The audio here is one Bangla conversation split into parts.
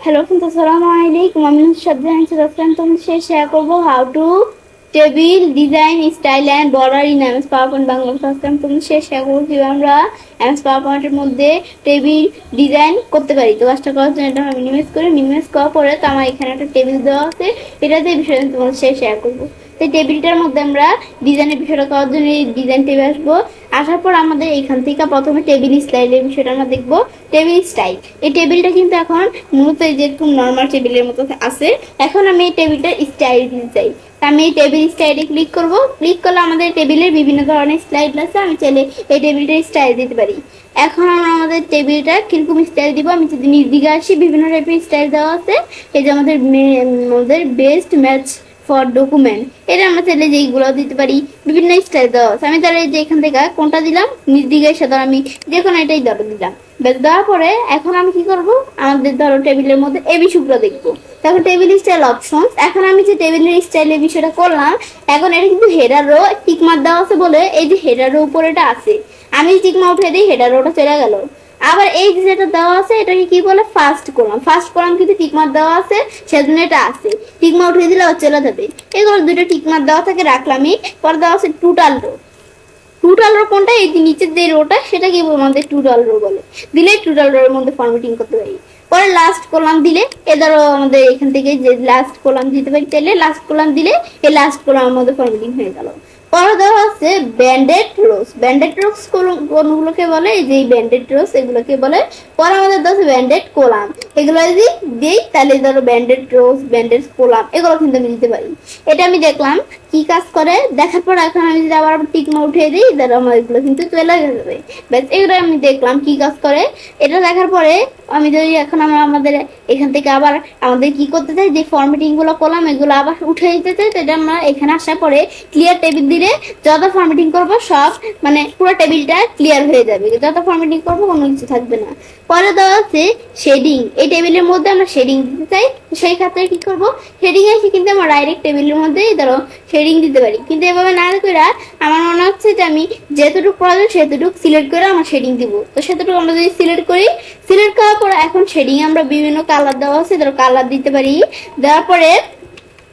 हेलो फ्रेंड्स, अस्सलाम वालेकुम। আমি তোমাদের শেয়ার করবো how to table design style and border in MS PowerPoint Bangla. First আমি তোমাদের শেয়ার করবো কিভাবে আমরা এমএস পাওয়ার পয়েন্টের মধ্যে টেবিল ডিজাইন করতে পারি। তো কাজটা করার জন্য এটা আমি মিনিমাইজ করার পরে তো আমার এখানে একটা টেবিল দেওয়া আছে, এটাতে এই বিষয়ে তোমাদের শেয়ার করবো। তো টেবিলটার মধ্যে আমরা ডিজাইনের বিষয়টা করার জন্য এই ডিজাইন টেবিল আসবো। আসার পর আমাদের এখান থেকে প্রথমে টেবিল স্টাইলের বিষয়টা আমরা দেখবো। টেবিল স্টাইল, এই টেবিলটা কিন্তু এখন মূলত যেরকম নর্মাল টেবিলের মতো আছে। এখন আমি এই টেবিলটার স্টাইল দিতে চাই, আমি এই টেবিল স্টাইলে ক্লিক করব। ক্লিক করলে আমাদের টেবিলের বিভিন্ন ধরনের স্টাইল আছে, আমি চাইলে এই টেবিলটার স্টাইল দিতে পারি। এখন আমরা আমাদের টেবিলটা কিরকম স্টাইল দিব, আমি যদি নিজ দিকে আসি বিভিন্ন টাইপের স্টাইল দেওয়া আছে। এই যে আমাদের বেস্ট ম্যাচ ফর ডকুমেন্ট, এটা আমরা চাইলে যেইগুলো দিতে পারি, বিভিন্ন স্টাইল দেওয়া আছে। আমি তাহলে যে এখান থেকে কোনটা দিলাম, নিজ দিকে এসে ধর আমি যে কোনো এটাই দিলাম। বেশ, দেওয়ার পরে এখন আমি কি করব, আমাদের ধরো টেবিলের মধ্যে এই বিষয়গুলো দেখবো। তারপর টেবিল স্টাইল অপশন, এখন আমি যে টেবিলের স্টাইলের বিষয়টা করলাম, এখন এটা কিন্তু হেডার রো টিকমার্ক দেওয়া আছে বলে এই যে হেডার রো উপরে এটা আছে, আমি টিকমার্ক উঠে দিই, হেডার রোটা চলে গেল। আবার এই যেটা দেওয়া আছে এটাকে কি বলে, ফার্স্ট কলাম কিন্তু টিকমার্ক দেওয়া আছে, সেজন্য এটা আছে। টিকমার্ক উঠিয়ে দিলে চলে যাবে। এগুলো দুটো টিকমার্ক দেওয়া থাকে, রাখলামই। পরে দেওয়া আছে টোটাল রো কোনটা, এই নিচের যে রোটা সেটাকে আমাদের টোটাল রো বলে। দিলে টোটাল রোর মধ্যে ফরম্যাটিং করতে পারি। পরে লাস্ট কলাম দিলে ধরো আমাদের এখান থেকে যে লাস্ট কলাম দিতে পারি, তাহলে লাস্ট কলাম দিলে এই লাস্ট কলামের মধ্যে ফরম্যাটিং হয়ে গেল। পরে দেওয়া হচ্ছে ব্যান্ডেড রোস কোনগুলোকে বলে, এই যে ব্যান্ডেড রোস এগুলোকে বলে। পরে আমাদের দেওয়া আছে ব্যান্ডেড কলাম, এগুলো যদি দিই তাহলে ধরো ব্যান্ডেড রোস ব্যান্ডেড কলাম এগুলো কিন্তু আমি দিতে পারি। এটা আমি দেখলাম কি কাজ করে, দেখার পর এখন আমি যদি আবার টিকমা উঠিয়ে দিই, ধরো আমার এগুলো কিন্তু চলে যাবে। ব্যাস, এগুলো আমি দেখলাম কি কাজ করে। এটা দেখার পরে আমি যদি এখন আমাদের এখান থেকে আবার আমাদের কি করতে চাই, যে ফরম্যাটিং গুলো করলাম এগুলো আবার উঠে দিতে চাই, তো এটা আমরা এখানে আসার পরে ক্লিয়ার টেবিল দিলে যত ফরম্যাটিং করবো সব মানে পুরো টেবিলটা ক্লিয়ার হয়ে যাবে, যত ফরম্যাটিং করবো কোনো কিছু থাকবে না। পরে দেওয়া আছে শেডিং, এই টেবিলের মধ্যে আমরা শেডিং দিতে চাই, সেই ক্ষেত্রে কি করবো, শেডিং এসে কিন্তু আমরা ডাইরেক্ট টেবিলের মধ্যেই ধরো শেডিং দিতে পারি। কিন্তু এভাবে না করে আমার মনে হচ্ছে যে আমি যেতটুকু প্রয়োজন সেতটুকু সিলেক্ট করে আমার শেডিং দিব। তো সেতটুকু আমরা যদি সিলেক্ট করি, সিলেক্ট করার পরে এখন শেডিং আমরা বিভিন্ন কালার দেওয়া আছে, ধরো কালার দিতে পারি। দেওয়ার পরে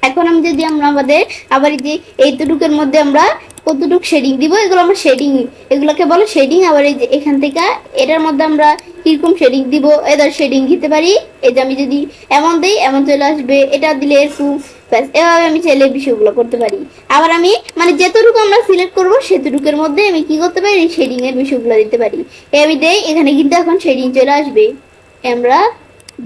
এখন আমি যদি আমরা আমাদের আবার এই যে এইটুকুর মধ্যে আমরা কতটুকু শেডিং দিব, এগুলো আমরা শেডিং, এগুলোকে বলে শেডিং। আবার এই যে এখান থেকে এটার মধ্যে আমরা কিরকম শেডিং দিব, এদের শেডিং দিতে পারি। এই যে আমি যদি এমন দিই এমন চলে আসবে, এটা দিলে একটু ব্যাস, এভাবে আমি চাইলে বিষয়গুলো করতে পারি। আবার আমি মানে যেতটুকু আমরা সিলেক্ট করবো সেতটুকুর মধ্যে আমি কি করতে পারি, শেডিং এর বিষয়গুলো দিতে পারি। আমি দেই, এখানে কিন্তু এখন শেডিং চলে আসবে, আমরা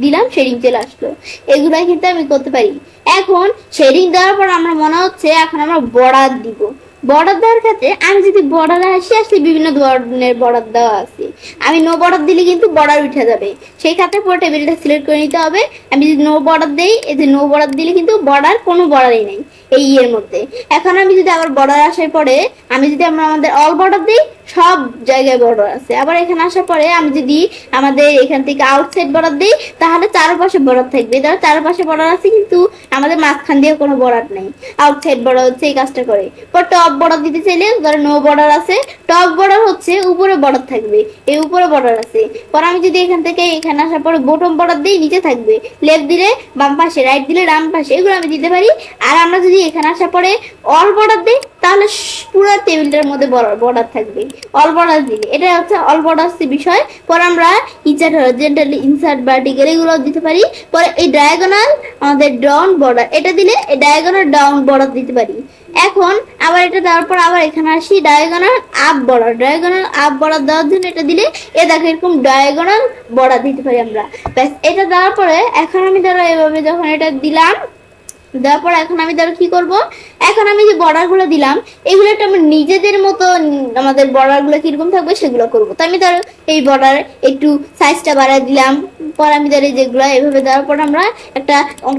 দিলাম শেডিং চলে আসলো। এগুলাই কিন্তু আমি করতে পারি। এখন শেডিং দেওয়ার পর আমরা মনে হচ্ছে এখন আমরা বর্ডার দিব। বর্ডার দেওয়ার ক্ষেত্রে আমি যদি বর্ডারে আসলে বিভিন্ন ধরনের বর্ডার দেওয়া আছে, আমি নো বর্ডার দিলে কিন্তু বর্ডার উঠে যাবে, সেই ক্ষেত্রে পুরো টেবিলটা সিলেক্ট করে নিতে হবে। আমি যদি নো বর্ডার দেই, এই যে নো বর্ডার দিলে কিন্তু বর্ডার কোনো বর্ডারই নেই এই এর মধ্যে। এখন আমি যদি আবার বর্ডার আসার পরে আমি যদি আমরা আমাদের অল বর্ডার দিই, সব জায়গায় বর্ডার আছে। আবার এখানে আসার পরে আমি যদি আমাদের এখান থেকে আউটসাইড বর্ডার দিই, তাহলে চারপাশে বর্ডার থাকবে। ধরো চারপাশে বর্ডার আছে কিন্তু আমাদের মাঝখান দিয়ে কোনো বর্ডার নেই, আউটসাইড বর্ডার হচ্ছে এই কাজটা করে। পর টপ বর্ডার দিতে চাইলে ধরো নো বর্ডার আছে, টপ বর্ডার হচ্ছে উপরে বর্ডার থাকবে, এই উপরে বর্ডার আছে। পর আমি যদি এখান থেকে এখানে আসার পরে বটম বর্ডার দিই, নিচে থাকবে, লেফট দিলে বাম পাশে, রাইট দিলে ডান পাশে, এগুলো আমি দিতে পারি। আর আমরা যদি এখানে আসার পরে অল বর্ডার দিই, তাহলে পুরো টেবিলটার মধ্যে বর্ডার থাকবে। অল বর্ডার দিলে এটা হচ্ছে অল বর্ডার বিষয়। পর আমরা ইনসার্ট হরিজন্টাল, ইনসার্ট ভার্টিক্যাল এগুলো দিতে পারি। পরে এই ডায়াগোনাল আমাদের ডাউন বর্ডার, এটা দিলে এই ডায়াগোনাল ডাউন বর্ডার দিতে পারি। এখন আবার এটা দেওয়ার পর আবার এখানে আসি diagonal up border, diagonal up border দেওয়ার জন্য এটা দিলে দেখো এরকম ডায়াগোনাল বর্ডার দিতে পারি আমরা। ব্যাস, এটা দেওয়ার পরে এখন আমি ধরো এভাবে যখন এটা দিলাম, দেওয়ার পর এখন আমি ধরো কি করব, এখন আমি যে বর্ডার গুলো দিলাম এগুলো একটা আমার নিজেদের মতো, আমাদের বর্ডার গুলো কিরকম থাকবে সেগুলো করবো। তো আমি ধরো এই বর্ডার একটু সাইজটা বাড়ায় দিলাম। পর আমি ধরো যেগুলো এভাবে দেওয়ার পর আমরা একটা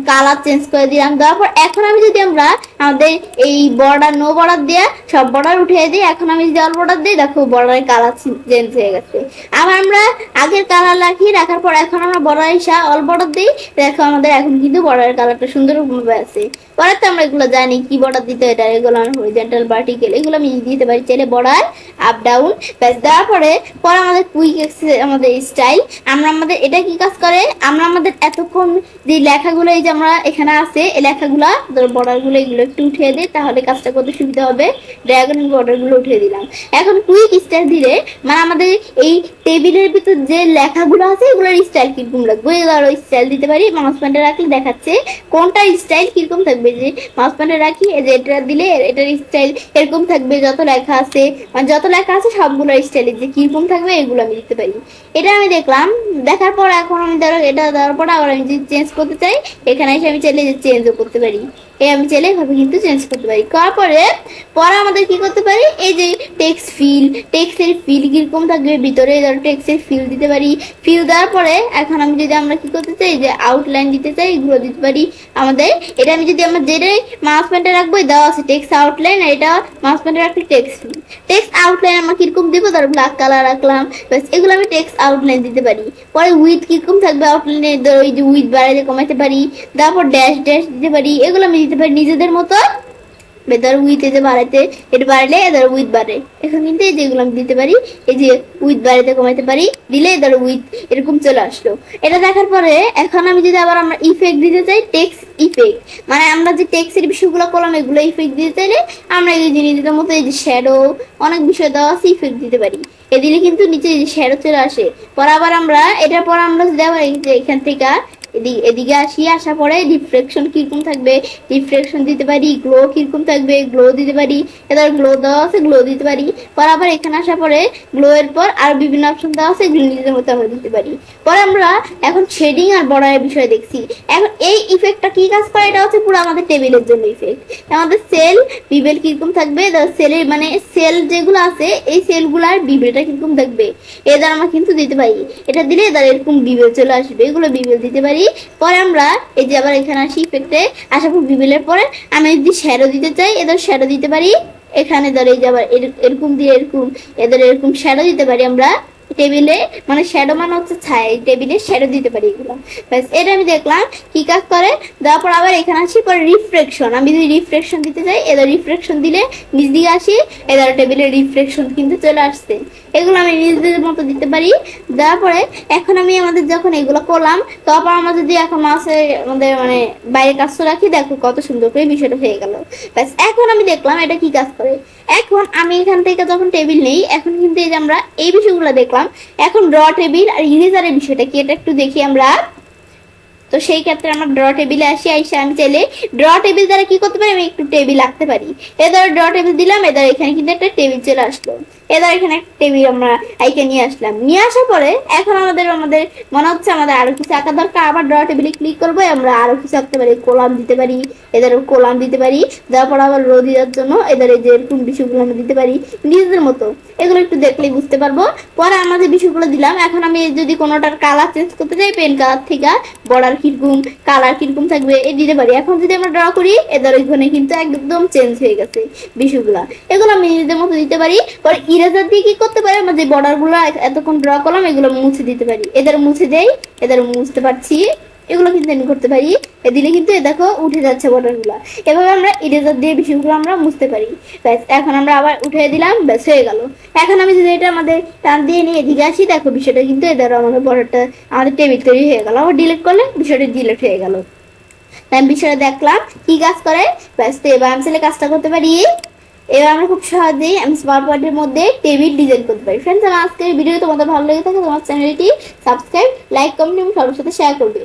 কালার চেঞ্জ করে দিলাম। দেওয়ার পর এখন আমি যদি আমরা আমাদের এই বর্ডার নো বর্ডার দেওয়া সব বর্ডার উঠিয়ে দিই, এখন আমি যদি অল বর্ডার দিই, দেখো বর্ডারের কালার চেঞ্জ হয়ে গেছে। আবার আমরা আগের কালার রাখার পর এখন আমরা বর্ডার অল বর্ডার দিই, দেখো আমাদের এখন কিন্তু বর্ডারের কালারটা সুন্দর আছে। পরে তো আমরা এগুলো জানি কি বর্ডার দিতে হয়, ডায়াগোনাল, হরিজন্টাল, ভার্টিক্যাল, এগুলো আমি দিতে পারি চাইলে বর্ডার আপ ডাউন। ব্যাস দেওয়ার পরে আমাদের কুইক আমাদের স্টাইল, আমরা আমাদের এটা কি কাজ করে, আমরা আমাদের এতক্ষণ যে লেখাগুলো এই যে আমরা এখানে আছে এই লেখাগুলো বর্ডার গুলো এগুলো একটু উঠিয়ে দিই, তাহলে কাজটা করতে সুবিধা হবে। ডায়াগোনাল বর্ডার গুলো উঠিয়ে দিলাম। এখন কুইক স্টাইল দিলে মানে আমাদের এই টেবিলের ভিতর যে লেখাগুলো আছে এগুলোর স্টাইল কিরকম লাগবে এগুলো স্টাইল দিতে পারি। মাউস পয়েন্টে রাখলে দেখাচ্ছে কোনটা স্টাইল কিরকম থাকবে, যে মাউস পয়েন্টে রাখি এই যে এটা দিলে এটার স্টাইল এরকম থাকবে, যত লেখা আছে মানে যত লেখা আছে সবগুলোর স্টাইল যে কিরকম থাকবে এগুলো আমি দিতে পারি। এটা আমি দেখলাম, দেখার পর এখন আমি ধরো এটা দেওয়ার পর আবার আমি যদি চেঞ্জ করতে চাই এখানে এসে আমি চাইলে চেঞ্জও করতে পারি। এই আমি চাইলে এভাবে কিন্তু চেঞ্জ করতে পারি। করার পরে আমাদের কি করতে পারি, এই যে টেক্সট ফিল, টেক্সটের ফিল কিরকম থাকবে ভিতরে ধরো টেক্সটের ফিল দিতে পারি। ফিল দেওয়ার পরে এখন আমি যদি আমরা কি করতে চাই যে আউটলাইন দিতে চাই এগুলো দিতে পারি আমাদের। এটা আমি যদি আমরা যেটাই মাউস পয়েন্টে রাখবো দেওয়া আছে টেক্সট আউটলাইন, আর এটা মাউস পয়েন্টে রাখলে টেক্সট ফিল। টেক্সট আউটলাইন আমরা কিরকম দিব, ধরো ব্ল্যাক কালার রাখলাম, বাস এগুলো আমি টেক্সট আউটলাইন দিতে পারি। পরে উইথ কিরকম থাকবে আউটলাইনে ধরো এই যে উইথ বাড়াইতে কমাইতে পারি, তারপর ড্যাশ ড্যাশ দিতে পারি, এগুলো আমি দিতে পারি নিজেদের মতো। ধর উইথ এই যে বাড়াইতে এটা বাড়লে ধর উইথ বাড়ে, এখন কিন্তু এই যেগুলো আমি দিতে পারি এই যে উইথ বাড়াইতে কমাইতে পারি, দিলে ধর উইথ এরকম চলে আসলো। এটা দেখার পরে এখন আমি যদি আবার আমরা ইফেক্ট দিতে চাই, টেক্সট ইফেক্ট মানে আমরা যে টেক্সটের বিষয়গুলো করলাম এগুলো ইফেক্ট দিতে চাইলে আমরা এই জিনিসের মতো এই যে শ্যাডো অনেক বিষয় দেওয়া আছে ইফেক্ট দিতে পারি। এ দিলে কিন্তু নিচে এই যে শ্যাডো চলে আসে। পর আবার আমরা এটার পর আমরা যদি আবার এই যে এখান থেকে এদিকে আসি, আসার পরে রিফ্লেকশন কিরকম থাকবে রিফ্লেকশন দিতে পারি, গ্লো কিরকম থাকবে গ্লো দিতে পারি, এবার গ্লো দেওয়া আছে গ্লো দিতে পারি। পর আবার এখানে আসার পরে গ্লো এর পর আর বিভিন্ন অপশন দেওয়া আছে এগুলো নিজের মতো আমরা দিতে পারি। পরে আমরা এখন শেডিং আর বর্ডারের বিষয় দেখছি। এখন এই ইফেক্টটা কি কাজ করে, এটা হচ্ছে পুরো আমাদের টেবিলের জন্য ইফেক্ট। আমাদের সেল বিবেল কিরকম থাকবে, সেলের মানে সেল যেগুলো আছে এই সেলগুলার বিবেলটা কিরকম থাকবে এদের আমরা কিন্তু দিতে পারি। এটা দিলে এদের এরকম বিবেল চলে আসবে, এগুলো বিবেল দিতে পারি। পরে আমরা এই যে আবার এখানে আসি ইফেক্টে, আসার পর বিবেলের পরে আমি যদি শ্যাডো দিতে চাই এদের শ্যাডো দিতে পারি। এখানে ধরে এই যে আবার এরকম দিয়ে এরকম এদের এরকম শ্যাডো দিতে পারি আমরা টেবিলে, মানে শ্যাডো মানে হচ্ছে ছায়া, টেবিলে শ্যাডো দিতে পারি এগুলো। ব্যাস এটা আমি দেখলাম কি কাজ করে। দেওয়ার পর আবার এখানে আসি পরে রিফ্লেকশন, আমি যদি রিফ্লেকশন দিতে চাই এদের রিফ্লেকশন দিলে নিচ দিকে আসি এদের টেবিলের রিফ্লেকশন কিন্তু চলে আসছে, এগুলো আমি নিজেদের মতো দিতে পারি। দেওয়ার পরে এখন আমি আমাদের যখন এগুলো করলাম তারপর আমরা যদি এখন মাসে আমাদের মানে বাইরে কাজ রাখি, দেখো কত সুন্দর করে বিষয়টা হয়ে গেল। ব্যাস এখন আমি দেখলাম এটা কি কাজ করে। এখন আমি এখান থেকে যখন টেবিল নেই এখন কিন্তু এই যে আমরা এই বিষয়গুলো দেখলাম, এখন ড্র টেবিল আর ইরেজারের বিষয়টা কি এটা একটু দেখি আমরা। তো সেই ক্ষেত্রে আমরা ড্র টেবিলে আসি, আইসা আমি চাইলে ড্র টেবিল দ্বারা কি করতে পারি, আমি একটু টেবিল আঁকতে পারি। এবার ড্র টেবিল দিলাম, এবার এখানে কিন্তু একটা টেবিল চলে আসলো। এবার এখানে একটা টেবিল আমরা আইকে নিয়ে আসলাম। নিয়ে আসার পরে এখন আমাদের মনে হচ্ছে আমাদের আরো কিছু আঁকা দরকার, আবার ড্র টেবিলে ক্লিক করবো, আমরা আরো কিছু আঁকতে পারি, কোলাম দিতে পারি, এদের কোলাম দিতে পারি। তারপর আবার রো দেওয়ার জন্য এদের যে এরকম বিষয়গুলো আমরা দিতে পারি নিজেদের মতো, এগুলো একটু দেখলেই বুঝতে পারবো। পরে আমরা যে বিষয়গুলো দিলাম এখন আমি যদি কোনোটার কালার চেঞ্জ করতে চাই পেন কালার থেকে বর্ডার কিরকম কালার কিরকম থাকবে এ দিতে পারি। এখন যদি আমরা ড্র করি এদের ওইখানে কিন্তু একদম চেঞ্জ হয়ে গেছে বিষয়গুলা, এগুলো আমি নিজেদের মতো দিতে পারি। পরে ইরেজার দিয়ে কি করতে পারি, আমরা যে বর্ডার গুলো এতক্ষণ ড্র করলাম এগুলো মুছে দিতে পারি, এদের মুছে দেই এদের মুছতে পারছি, এগুলো কিন্তু আমি করতে পারি। এ দিলে কিন্তু দেখো উঠে যাচ্ছে বর্ডার গুলা। এভাবে আমরা ইরেজার দিয়ে বিষয়গুলো আমরা মুছতে পারি। ব্যাস এখন আমরা আবার উঠে দিলাম, ব্যাস হয়ে গেল। এখন আমি যদি এটা আমাদের টান দিয়ে নিয়ে এদিকে আসি, দেখো বিষয়টা কিন্তু এদের আমাদের বর্ডারটা আমাদের টেবিল তৈরি হয়ে গেল। আবার ডিলিট করলে বিষয়টা ডিলিট হয়ে গেল। তাই আমি বিষয়টা দেখলাম কি কাজ করে। ব্যাস তো এবার আমি চাইলে কাজটা করতে পারি। এবার আমরা খুব সহজেই আমি স্মার্ট বোর্ডের মধ্যে টেবিল ডিজাইন করতে পারি। ফ্রেন্ডস, আমার আজকের ভিডিও তোমাদের ভালো লেগে থাকে তোমার চ্যানেলটি সাবস্ক্রাইব, লাইক, কমেন্ট এবং সবার সাথে শেয়ার করবে।